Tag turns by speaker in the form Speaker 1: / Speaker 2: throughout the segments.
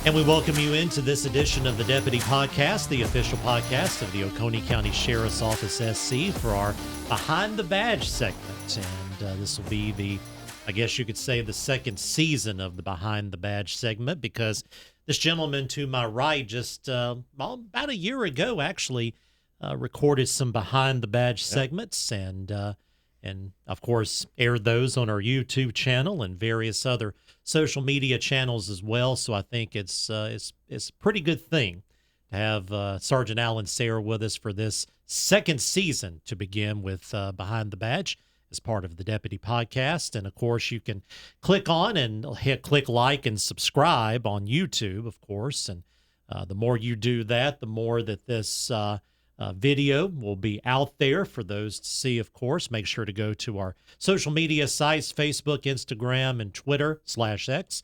Speaker 1: And we welcome you into this edition of the Deputy Podcast, the official podcast of the Oconee County Sheriff's Office SC for our Behind the Badge segment. And this will be I guess you could say, the second season of the Behind the Badge segment, because this gentleman to my right just about a year ago actually recorded some Behind the Badge segments and of course aired those on our YouTube channel and various other social media channels as well. So I think it's a pretty good thing to have Sergeant Alan Sayre with us for this second season to begin with Behind the Badge as part of the Deputy Podcast. And of course, you can click on and click like and subscribe on YouTube, of course. And the more you do that, the more that this video will be out there for those to see, of course. Make sure to go to our social media sites, Facebook, Instagram, and Twitter/X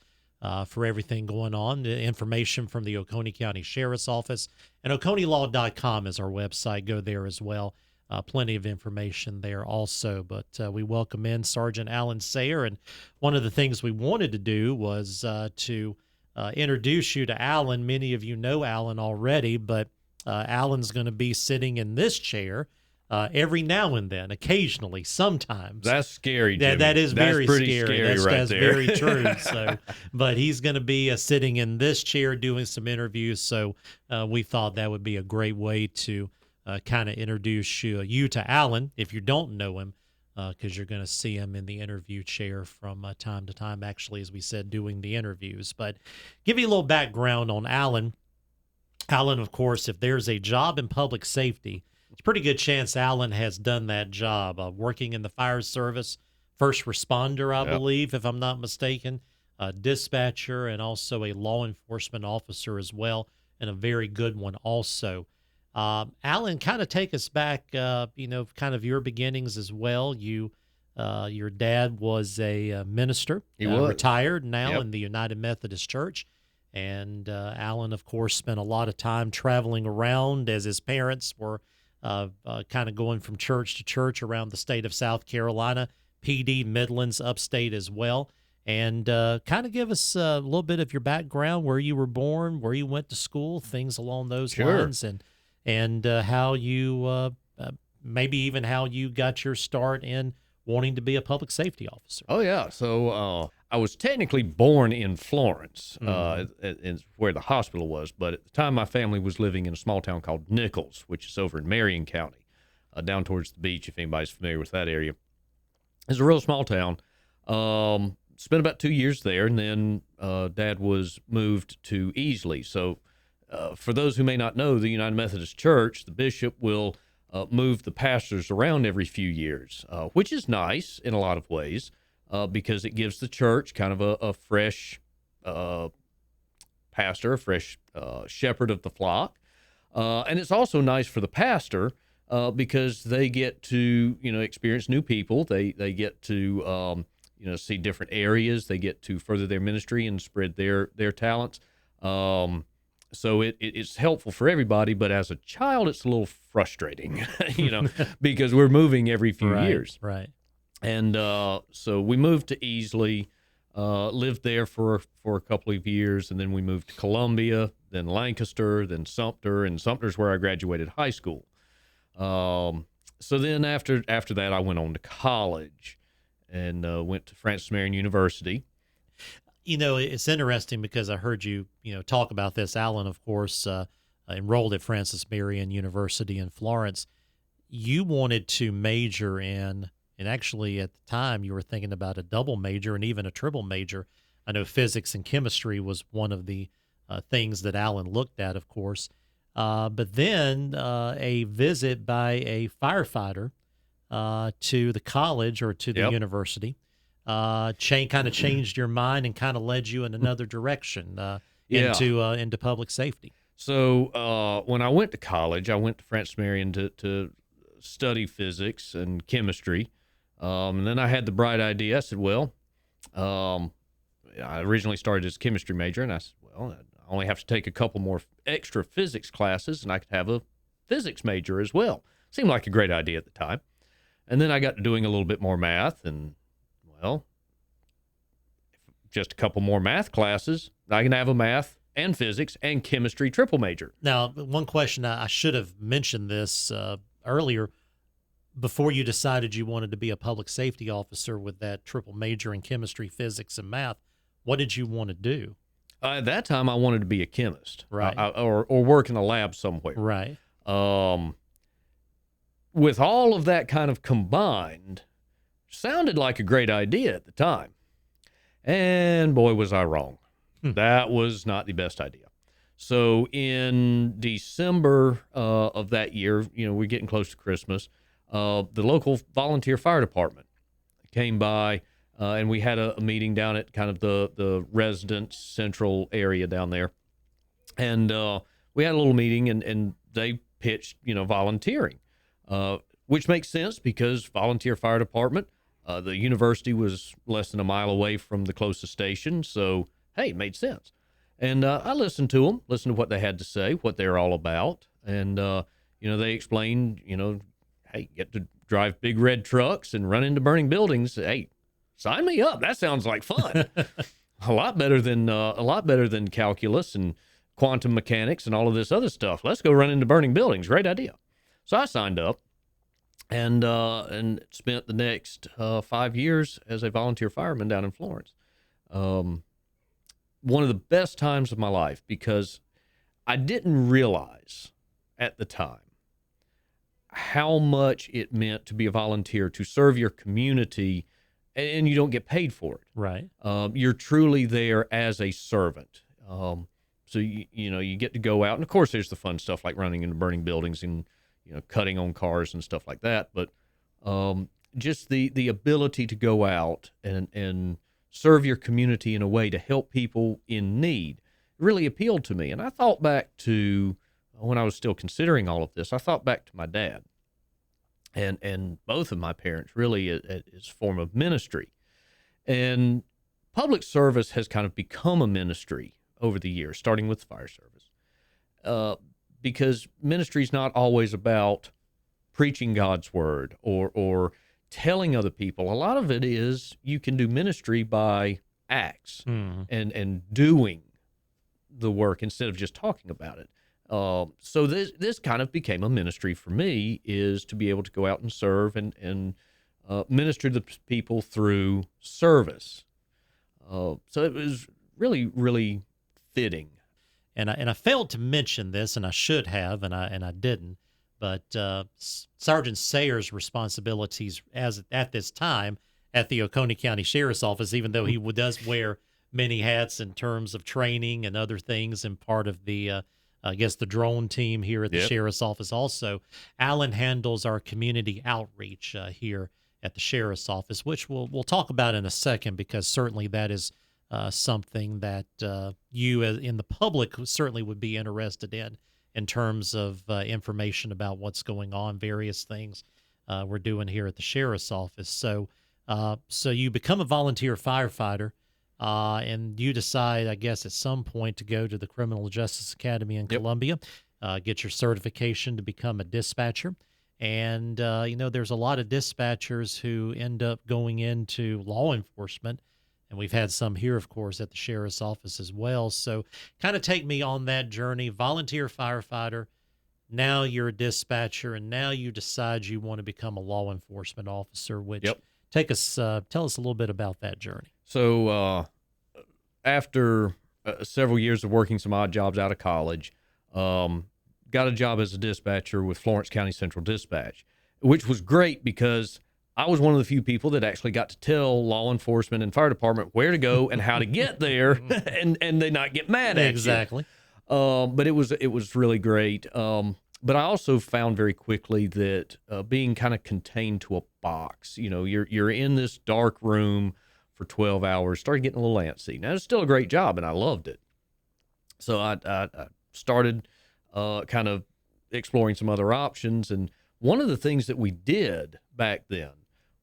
Speaker 1: for everything going on. The information from the Oconee County Sheriff's Office, and OconeeLaw.com is our website. Go there as well. Plenty of information there also. But we welcome in Sergeant Alan Sayre. And one of the things we wanted to do was to introduce you to Alan. Many of you know Alan already, but Alan's going to be sitting in this chair every now and then, occasionally, sometimes.
Speaker 2: That's scary, Jimmy.
Speaker 1: That is very scary. That's
Speaker 2: there.
Speaker 1: very true. So, but he's going to be sitting in this chair doing some interviews. So we thought that would be a great way to kind of introduce you to Alan, if you don't know him, because you're going to see him in the interview chair from time to time, actually, as we said, doing the interviews. But give you a little background on Alan. Alan, of course, if there's a job in public safety, it's a pretty good chance Alan has done that job, working in the fire service, first responder, I believe, if I'm not mistaken, dispatcher, and also a law enforcement officer as well, and a very good one also. Alan, kind of take us back, kind of your beginnings as well. Your dad was a minister.
Speaker 2: He was.
Speaker 1: Retired now in the United Methodist Church. And Alan, of course, spent a lot of time traveling around as his parents were kind of going from church to church around the state of South Carolina, PD, Midlands, upstate as well. And kind of give us a little bit of your background, where you were born, where you went to school, things along those lines, and how you maybe even how you got your start in wanting to be a public safety officer.
Speaker 2: Oh, yeah. So I was technically born in Florence, where the hospital was. But at the time, my family was living in a small town called Nichols, which is over in Marion County, down towards the beach, if anybody's familiar with that area. It's a real small town. Spent about 2 years there, and then Dad was moved to Easley. So for those who may not know, the United Methodist Church, the bishop will move the pastors around every few years, which is nice in a lot of ways, because it gives the church kind of a fresh pastor, a fresh shepherd of the flock. And it's also nice for the pastor because they get to, experience new people. They get to, see different areas. They get to further their ministry and spread their talents. So it's helpful for everybody, but as a child, it's a little frustrating, because we're moving every few years.
Speaker 1: Right.
Speaker 2: And so we moved to Easley, lived there for a couple of years, and then we moved to Columbia, then Lancaster, then Sumter, and Sumter's where I graduated high school. So then after that, I went on to college and went to Francis Marion University.
Speaker 1: It's interesting because I heard you, talk about this. Alan, of course, enrolled at Francis Marion University in Florence. You wanted to major in, and actually at the time you were thinking about a double major and even a triple major. I know physics and chemistry was one of the things that Alan looked at, of course. But then a visit by a firefighter to the college or to the university kind of changed your mind and kind of led you in another direction into public safety.
Speaker 2: So when I went to college, I went to Francis Marion to study physics and chemistry. And then I had the bright idea. I said, I originally started as a chemistry major, and I said, I only have to take a couple more extra physics classes, and I could have a physics major as well. Seemed like a great idea at the time. And then I got to doing a little bit more math, and, just a couple more math classes, I can have a math and physics and chemistry triple major.
Speaker 1: Now, one question, I should have mentioned this earlier. Before you decided you wanted to be a public safety officer with that triple major in chemistry, physics, and math, what did you want to do?
Speaker 2: At that time, I wanted to be a chemist,
Speaker 1: Right.
Speaker 2: or work in a lab somewhere.
Speaker 1: Right.
Speaker 2: With all of that kind of combined, sounded like a great idea at the time. And boy, was I wrong. That was not the best idea. So in December of that year, we're getting close to Christmas, the local volunteer fire department came by, and we had a meeting down at kind of the residence central area down there. And we had a little meeting, and they pitched, volunteering, which makes sense because volunteer fire department, the university was less than a mile away from the closest station. So, hey, it made sense. And I listened to them, listened to what they had to say, what they're all about. And, they explained, hey, get to drive big red trucks and run into burning buildings. Hey, sign me up. That sounds like fun. a lot better than calculus and quantum mechanics and all of this other stuff. Let's go run into burning buildings. Great idea. So I signed up and spent the next 5 years as a volunteer fireman down in Florence. One of the best times of my life, because I didn't realize at the time how much it meant to be a volunteer, to serve your community, and you don't get paid for it.
Speaker 1: Right.
Speaker 2: You're truly there as a servant. So you get to go out, and of course there's the fun stuff like running into burning buildings and cutting on cars and stuff like that. But just the ability to go out and serve your community in a way to help people in need really appealed to me. And I thought back to when I was still considering all of this. I thought back to my dad and both of my parents really as a form of ministry. And public service has kind of become a ministry over the years, starting with the fire service, because ministry is not always about preaching God's word or telling other people. A lot of it is you can do ministry by acts and doing the work instead of just talking about it. So this kind of became a ministry for me, is to be able to go out and serve and minister to people through service. So it was really, really fitting.
Speaker 1: And I failed to mention this, and I should have, and I didn't. But Sergeant Sayre's responsibilities at this time at the Oconee County Sheriff's Office, even though he does wear many hats in terms of training and other things, and part of the the drone team here at the Sheriff's Office. Also, Alan handles our community outreach here at the Sheriff's Office, which we'll talk about in a second, because certainly that is something that you in the public certainly would be interested in terms of information about what's going on, various things we're doing here at the Sheriff's Office. So you become a volunteer firefighter, and you decide, I guess, at some point to go to the Criminal Justice Academy in Columbia, get your certification to become a dispatcher. And, there's a lot of dispatchers who end up going into law enforcement. And we've had some here, of course, at the Sheriff's Office as well. So kind of take me on that journey. Volunteer firefighter, now you're a dispatcher, and now you decide you want to become a law enforcement officer, which tell us a little bit about that journey.
Speaker 2: So after several years of working some odd jobs out of college, got a job as a dispatcher with Florence County Central Dispatch, which was great because I was one of the few people that actually got to tell law enforcement and fire department where to go and how to get there, and they not get mad at you.
Speaker 1: Exactly.
Speaker 2: But it was really great. But I also found very quickly that being kind of contained to a box, you're in this dark room for 12 hours, started getting a little antsy. Now, it's still a great job, and I loved it. So I started kind of exploring some other options. And one of the things that we did back then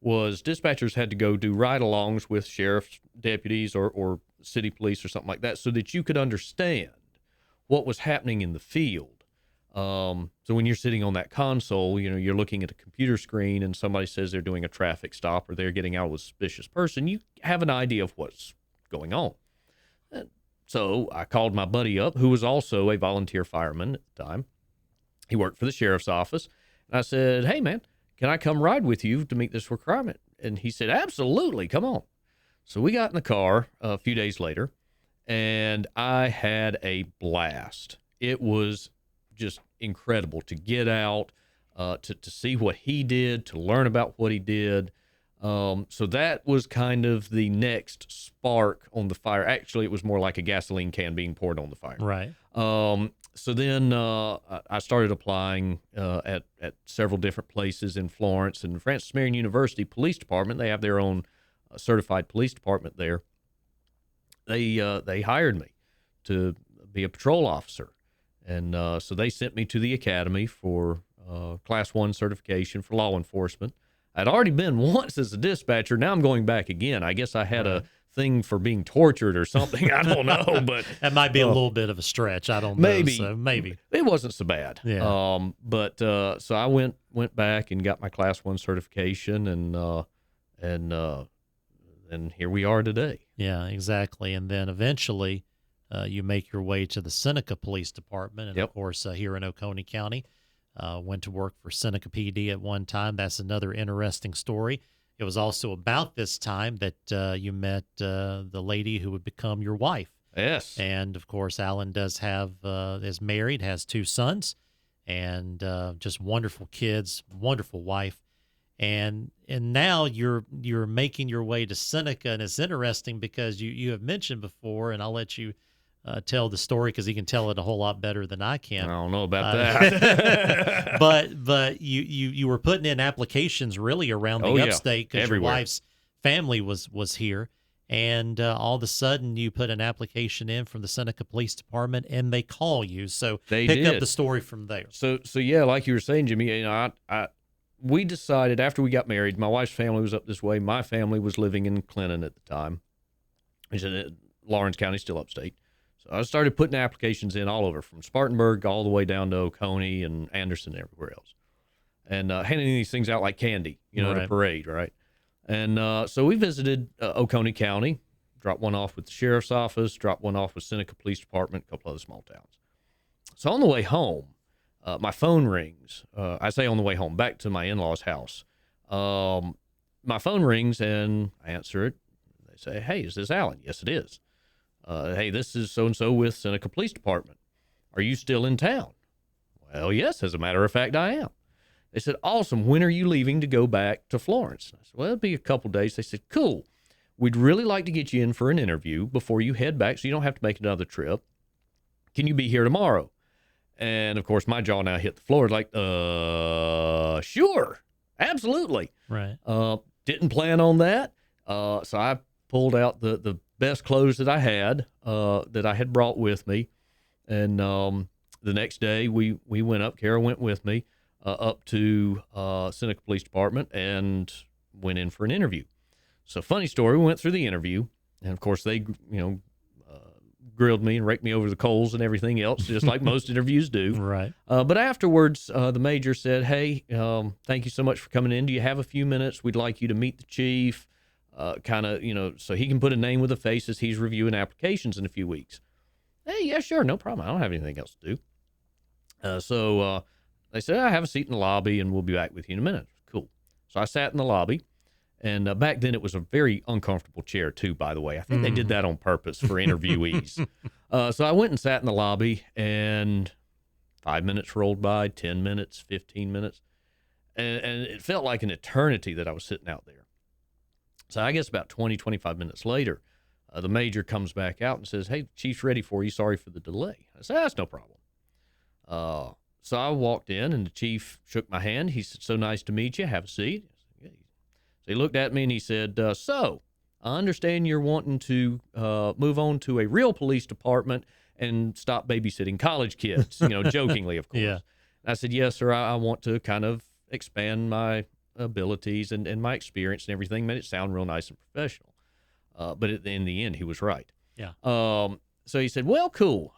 Speaker 2: was dispatchers had to go do ride-alongs with sheriff's deputies or city police or something like that, so that you could understand what was happening in the field. So when you're sitting on that console, you're looking at a computer screen and somebody says they're doing a traffic stop or they're getting out with a suspicious person, you have an idea of what's going on. So I called my buddy up, who was also a volunteer fireman at the time. He worked for the sheriff's office. And I said, hey, man, can I come ride with you to meet this requirement? And he said, absolutely, come on. So we got in the car a few days later, and I had a blast. It was just incredible to get out, to see what he did, to learn about what he did. So that was kind of the next spark on the fire. Actually, it was more like a gasoline can being poured on the fire.
Speaker 1: Right.
Speaker 2: So then I started applying at several different places in Florence. And Francis Marion University Police Department, they have their own certified police department there. They hired me to be a patrol officer. And so they sent me to the academy for Class 1 certification for law enforcement. I'd already been once as a dispatcher. Now I'm going back again. I guess I had a thing for being tortured or something. I don't know, but
Speaker 1: that might be a little bit of a stretch. I don't know.
Speaker 2: Maybe.
Speaker 1: So maybe
Speaker 2: it wasn't so bad.
Speaker 1: Yeah.
Speaker 2: But so I went back and got my Class 1 certification, and here we are today.
Speaker 1: Yeah, exactly. And then eventually you make your way to the Seneca Police Department. And, of course, here in Oconee County, went to work for Seneca PD at one time. That's another interesting story. It was also about this time that you met the lady who would become your wife.
Speaker 2: Yes.
Speaker 1: And, of course, Alan is married, has 2 sons, and just wonderful kids, wonderful wife. And now you're making your way to Seneca, and it's interesting because you have mentioned before, and I'll let you tell the story because he can tell it a whole lot better than I can.
Speaker 2: I don't know about that.
Speaker 1: but you were putting in applications really around the upstate because your wife's family was here, and all of a sudden you put an application in from the Seneca Police Department, and they call you. So pick up the story from there.
Speaker 2: So yeah, like you were saying, Jimmy, we decided after we got married, my wife's family was up this way. My family was living in Clinton at the time. It's in Lawrence County, still upstate. So I started putting applications in all over, from Spartanburg all the way down to Oconee and Anderson and everywhere else. And handing these things out like candy, at a parade, right? And so we visited Oconee County, dropped one off with the sheriff's office, dropped one off with Seneca Police Department, a couple other small towns. So on the way home, my phone rings. I say on the way home, back to my in-laws' house. My phone rings, and I answer it. They say, hey, is this Alan? Yes, it is. Hey, this is so-and-so with Seneca Police Department. Are you still in town? Well, yes, as a matter of fact, I am. They said, awesome. When are you leaving to go back to Florence? I said, well, it'll be a couple days. They said, cool. We'd really like to get you in for an interview before you head back so you don't have to make another trip. Can you be here tomorrow? And, of course, my jaw now hit the floor like, sure, absolutely.
Speaker 1: Right.
Speaker 2: Didn't plan on that. So I pulled out the best clothes that I had brought with me. And the next day we went up, Kara went with me, up to Seneca Police Department and went in for an interview. So funny story, we went through the interview. And, of course, they, grilled me and raked me over the coals and everything else, just like most interviews do.
Speaker 1: Right.
Speaker 2: But afterwards, the major said, hey, thank you so much for coming in. Do you have a few minutes? We'd like you to meet the chief, so he can put a name with a face as he's reviewing applications in a few weeks. Hey, yeah, sure, no problem. I don't have anything else to do. So they said, I have a seat in the lobby, and we'll be back with you in a minute. Cool. So I sat in the lobby. And back then, it was a very uncomfortable chair, too, by the way. I think they did that on purpose for interviewees. So I went and sat in the lobby, and 5 minutes rolled by, 10 minutes, 15 minutes. And it felt like an eternity that I was sitting out there. So I guess about 20, 25 minutes later, the major comes back out and says, hey, the chief's ready for you. Sorry for the delay. I said, that's no problem. So I walked in, and the chief shook my hand. He said, so nice to meet you. Have a seat. He looked at me and he said, so I understand you're wanting to move on to a real police department and stop babysitting college kids, jokingly, of course. Yeah. I said, yes, sir, I want to kind of expand my abilities and my experience and everything. Made it sound real nice and professional. But in the end, he was right.
Speaker 1: Yeah.
Speaker 2: So he said, well, cool.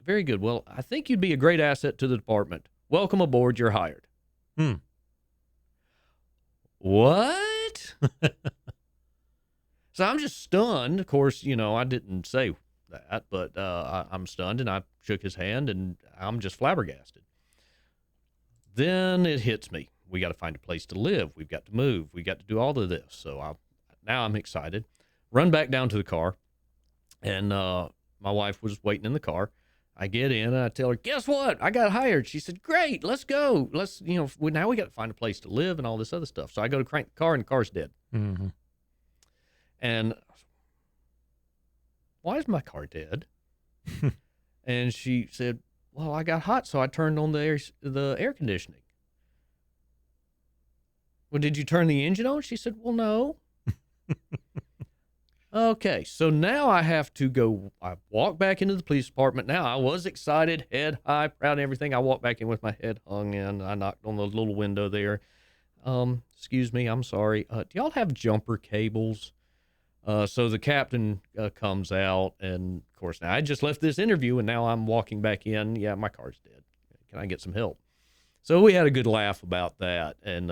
Speaker 2: Very good. Well, I think you'd be a great asset to the department. Welcome aboard. You're hired. What? So I'm just stunned. Of course, I didn't say that, but I'm stunned, and I shook his hand, and I'm just flabbergasted. Then it hits me. We got to find a place to live. We've got to move. We got to do all of this. So now I'm excited. Run back down to the car, and my wife was waiting in the car. I get in, and I tell her, guess what? I got hired. She said, great, let's go. Now we got to find a place to live and all this other stuff. So I go to crank the car, and the car's dead.
Speaker 1: Mm-hmm.
Speaker 2: And why is my car dead? And she said, well, I got hot, so I turned on the air conditioning. Well, did you turn the engine on? She said, well, no. Okay, so now I have to go. I walk back into the police department. Now I was excited, head high, proud and everything. I walked back in with my head hung in. I knocked on the little window there. Excuse me, I'm sorry. Do y'all have jumper cables? So the captain comes out, and of course, now I just left this interview, and now I'm walking back in. Yeah, my car's dead. Can I get some help? So we had a good laugh about that, and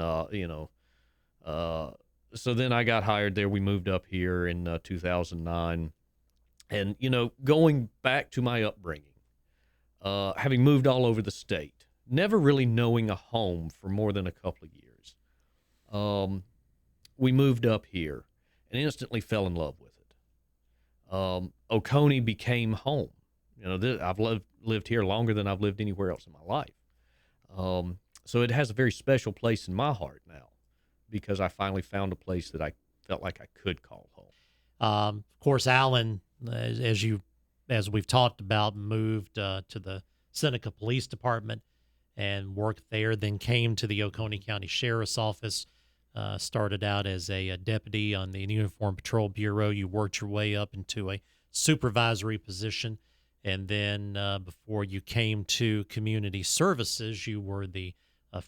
Speaker 2: so then I got hired there. We moved up here in 2009, and going back to my upbringing, having moved all over the state, never really knowing a home for more than a couple of years, we moved up here and instantly fell in love with it. Oconee became home. I've lived here longer than I've lived anywhere else in my life. So it has a very special place in my heart now, because I finally found a place that I felt like I could call home.
Speaker 1: Of course, Alan, as we've talked about, moved to the Seneca Police Department and worked there, then came to the Oconee County Sheriff's Office, started out as a deputy on the Uniform Patrol Bureau. You worked your way up into a supervisory position, and then before you came to community services, you were the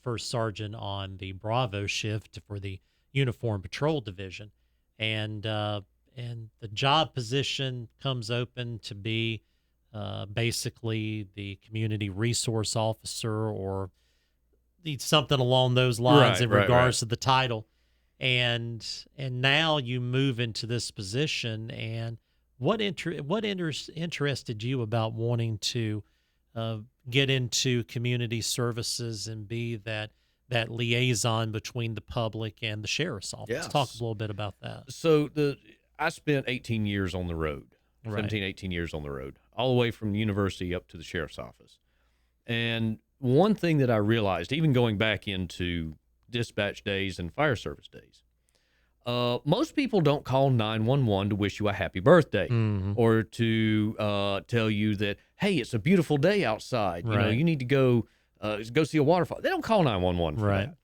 Speaker 1: first sergeant on the Bravo shift for the Uniform Patrol Division, and the job position comes open to be basically the community resource officer, or something along those lines in regards to the title. And now you move into this position, and what interested you about wanting to get into community services and be that liaison between the public and the sheriff's office?
Speaker 2: Yes.
Speaker 1: Talk a little bit about that.
Speaker 2: So I spent 18 years on the road, 17, 18 years on the road, all the way from the university up to the sheriff's office. And one thing that I realized, even going back into dispatch days and fire service days, most people don't call 911 to wish you a happy birthday, or to tell you that, hey, it's a beautiful day outside. You need to go see a waterfall. They don't call 911 for that.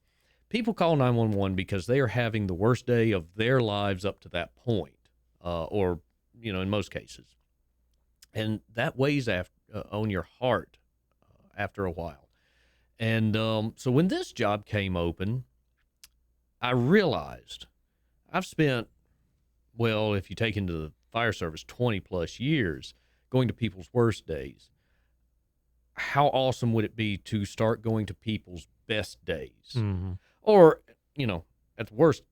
Speaker 2: People call 911 because they are having the worst day of their lives up to that point, or in most cases, and that weighs on your heart after a while. And so when this job came open, I realized I've spent, well, if you take into the fire service, 20 plus years going to people's worst days. How awesome would it be to start going to people's best days? Or, at the worst,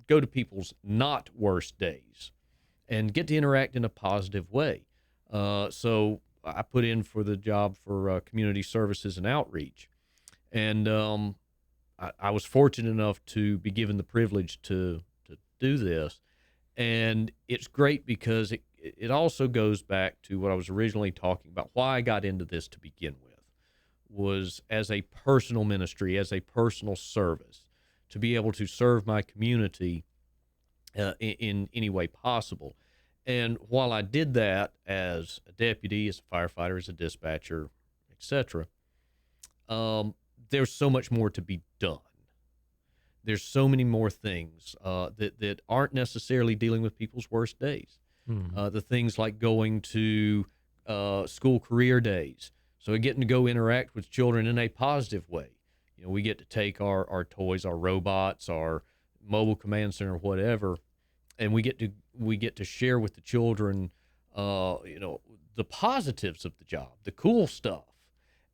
Speaker 2: go to people's not worst days and get to interact in a positive way. So I put in for the job for community services and outreach. And I was fortunate enough to be given the privilege to do this. And it's great because it also goes back to what I was originally talking about. Why I got into this to begin with was as a personal ministry, as a personal service, to be able to serve my community in any way possible. And while I did that as a deputy, as a firefighter, as a dispatcher, etc., there's so much more to be done. There's so many more things that aren't necessarily dealing with people's worst days. The things like going to school career days. So getting to go interact with children in a positive way. We get to take our toys, our robots, our mobile command center, whatever, and we get to share with the children, the positives of the job, the cool stuff.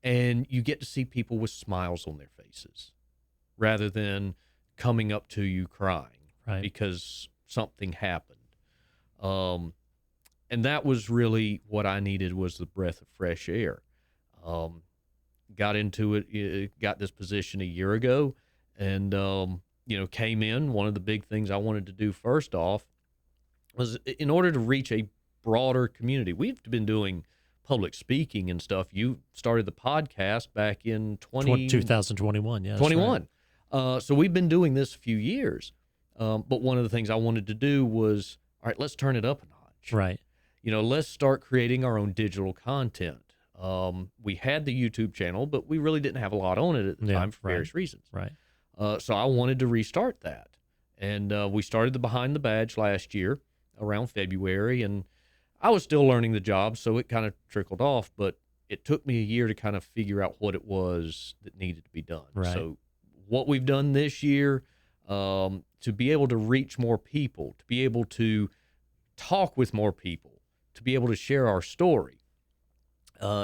Speaker 2: And you get to see people with smiles on their faces rather than coming up to you crying because something happened. And that was really what I needed, was the breath of fresh air. Got into it, got this position a year ago, and, came in. One of the big things I wanted to do first off was, in order to reach a broader community. We've been doing public speaking and stuff. You started the podcast back in
Speaker 1: 2021. Yeah.
Speaker 2: 21. Right. So we've been doing this a few years. But one of the things I wanted to do was, all right, let's turn it up a notch.
Speaker 1: Right.
Speaker 2: Let's start creating our own digital content. We had the YouTube channel, but we really didn't have a lot on it at the time for various reasons.
Speaker 1: Right.
Speaker 2: So I wanted to restart that. And we started the Behind the Badge last year around February, and I was still learning the job, so it kind of trickled off, but it took me a year to kind of figure out what it was that needed to be done.
Speaker 1: Right.
Speaker 2: So what we've done this year, to be able to reach more people, to be able to talk with more people, to be able to share our story,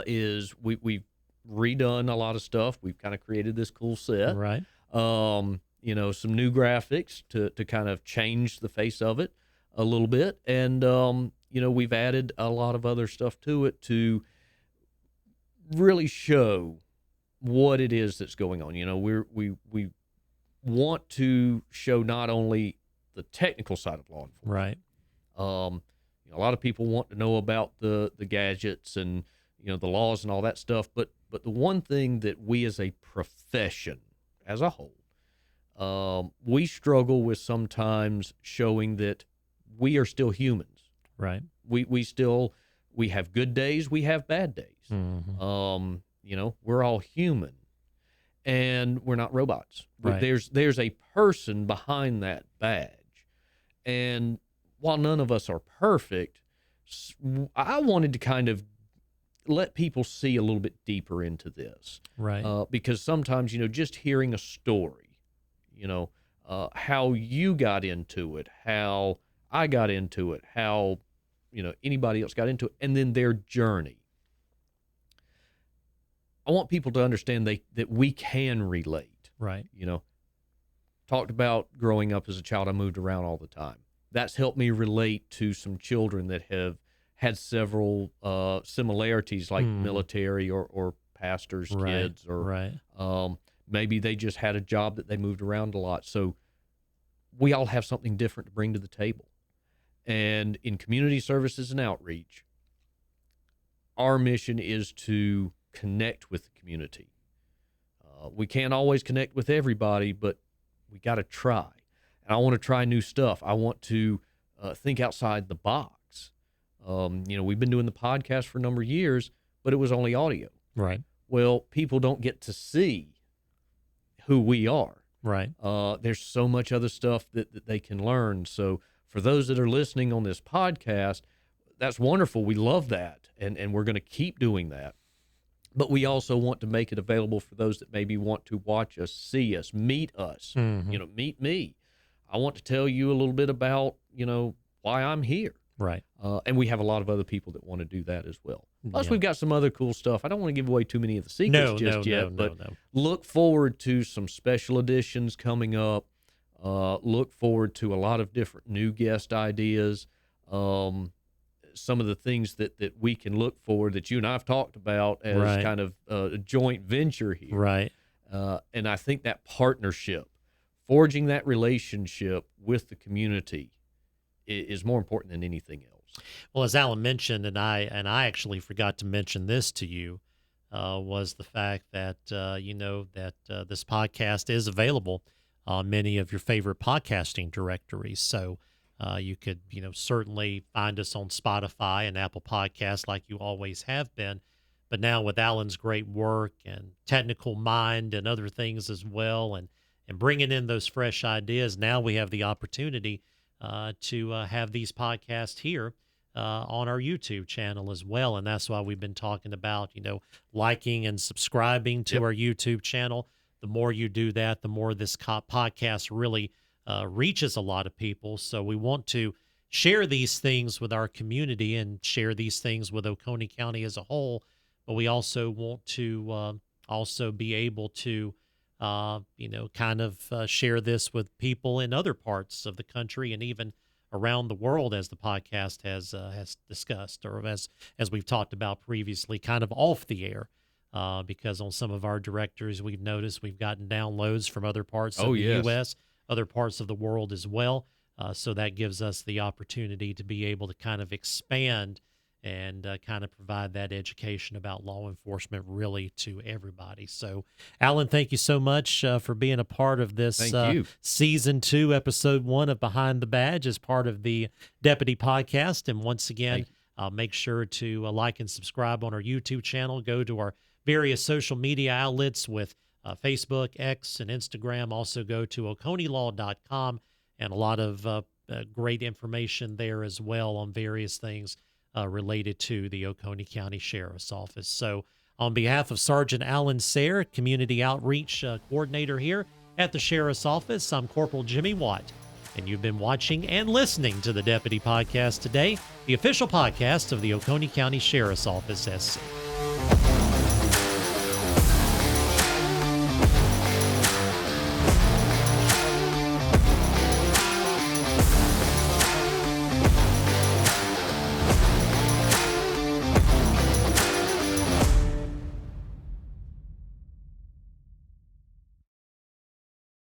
Speaker 2: is we've redone a lot of stuff. We've kind of created this cool set.
Speaker 1: Right.
Speaker 2: Some new graphics to kind of change the face of it a little bit. And, we've added a lot of other stuff to it to really show what it is that's going on. We want to show not only the technical side of law enforcement.
Speaker 1: Right.
Speaker 2: A lot of people want to know about the gadgets and, the laws and all that stuff. But the one thing that we as a profession as a whole, we struggle with sometimes showing that we are still humans.
Speaker 1: Right.
Speaker 2: We have good days, we have bad days.
Speaker 1: Mm-hmm.
Speaker 2: We're all human, and we're not robots.
Speaker 1: Right.
Speaker 2: There's a person behind that badge. And while none of us are perfect, I wanted to kind of let people see a little bit deeper into this.
Speaker 1: Right.
Speaker 2: Because sometimes, just hearing a story, how you got into it, how I got into it, how, anybody else got into it, and then their journey. I want people to understand that we can relate.
Speaker 1: Right.
Speaker 2: Talked about growing up as a child, I moved around all the time. That's helped me relate to some children that have had several similarities, like military or pastors' kids, or maybe they just had a job that they moved around a lot. So we all have something different to bring to the table. And in community services and outreach, our mission is to connect with the community. We can't always connect with everybody, but we got to try. And I want to try new stuff. I want to think outside the box. We've been doing the podcast for a number of years, but it was only audio.
Speaker 1: Right.
Speaker 2: Well, people don't get to see who we are.
Speaker 1: Right.
Speaker 2: There's so much other stuff that they can learn. So for those that are listening on this podcast, that's wonderful. We love that. And we're going to keep doing that. But we also want to make it available for those that maybe want to watch us, see us, meet us, meet me. I want to tell you a little bit about, why I'm here.
Speaker 1: Right.
Speaker 2: And we have a lot of other people that want to do that as well. Plus, we've got some other cool stuff. I don't want to give away too many of the secrets yet, but look forward to some special editions coming up. Look forward to a lot of different new guest ideas. Some of the things that we can look for that you and I have talked about as kind of a joint venture here.
Speaker 1: Right.
Speaker 2: And I think that partnership, forging that relationship with the community, is more important than anything else.
Speaker 1: Well, as Alan mentioned, and I actually forgot to mention this to you, was the fact that this podcast is available on many of your favorite podcasting directories. So you could certainly find us on Spotify and Apple Podcasts like you always have been. But now with Alan's great work and technical mind and other things as well, and bringing in those fresh ideas, now we have the opportunity to have these podcasts here on our YouTube channel as well. And that's why we've been talking about, liking and subscribing to our YouTube channel. The more you do that, the more this podcast really reaches a lot of people. So we want to share these things with our community and share these things with Oconee County as a whole. But we also want to also be able to share this with people in other parts of the country and even around the world, as the podcast has discussed, or as we've talked about previously, kind of off the air. Because on some of our directories, we've noticed we've gotten downloads from other parts of the U.S., other parts of the world as well. So that gives us the opportunity to be able to kind of expand and kind of provide that education about law enforcement really to everybody. So, Alan, thank you so much for being a part of this Season 2, Episode 1 of Behind the Badge as part of the Deputy Podcast. And once again, make sure to like and subscribe on our YouTube channel. Go to our various social media outlets with Facebook, X, and Instagram. Also go to oconeelaw.com, and a lot of great information there as well on various things related to the Oconee County Sheriff's Office. So on behalf of Sergeant Alan Sayre, Community Outreach Coordinator here at the Sheriff's Office, I'm Corporal Jimmy Watt, and you've been watching and listening to the Deputy Podcast today, the official podcast of the Oconee County Sheriff's Office SC.